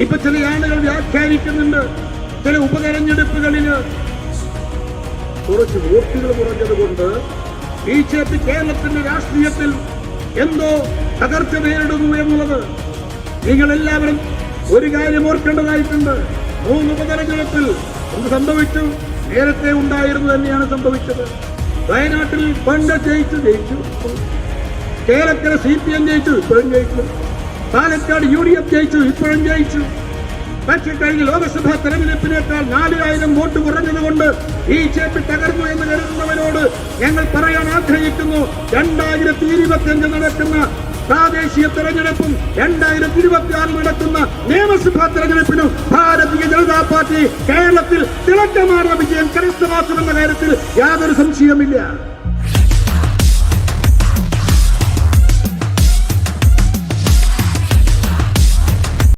ഇപ്പൊ ചില ആളുകൾ വ്യാഖ്യാനിക്കുന്നുണ്ട്, ചില ഉപതെരഞ്ഞെടുപ്പുകളില് കുറച്ച് വോട്ടുകൾ കുറഞ്ഞത് കൊണ്ട് BJP കേരളത്തിന്റെ രാഷ്ട്രീയത്തിൽ എന്തോ തകർച്ച നേരിടുന്നു എന്നുള്ളത്. നിങ്ങൾ എല്ലാവരും ഒരു കാര്യം ഓർക്കേണ്ടതായിട്ടുണ്ട്. 3 ഉപതെരഞ്ഞെടുപ്പിൽ എന്ത് സംഭവിച്ചു? നേരത്തെ ഉണ്ടായിരുന്നു തന്നെയാണ് സംഭവിച്ചത്. വയനാട്ടിൽ പണ്ട് ജയിച്ചു. കേരളത്തിലെ CPM ജയിച്ചു, ഇപ്പോഴും ജയിച്ചു. പാലക്കാട് UDF ജയിച്ചു, ഇപ്പോഴും ജയിച്ചു. പക്ഷേ കഴിഞ്ഞ ലോക്സഭാ തെരഞ്ഞെടുപ്പിനേക്കാൾ 4000 വോട്ട് കുറഞ്ഞതുകൊണ്ട് BJP തകർന്നു എന്ന് കരുതുന്നവരോട് ഞങ്ങൾ പറയാൻ ആഗ്രഹിക്കുന്നു, 2025 നടക്കുന്ന പ്രാദേശിക തെരഞ്ഞെടുപ്പും 2026 നടക്കുന്ന നിയമസഭാ തെരഞ്ഞെടുപ്പിനും ഭാരതീയ ജനതാ പാർട്ടി കേരളത്തിൽ തിളക്കമാർന്ന വിജയം കരസ്ഥമാക്കുമെന്ന കാര്യത്തിൽ യാതൊരു സംശയമില്ല.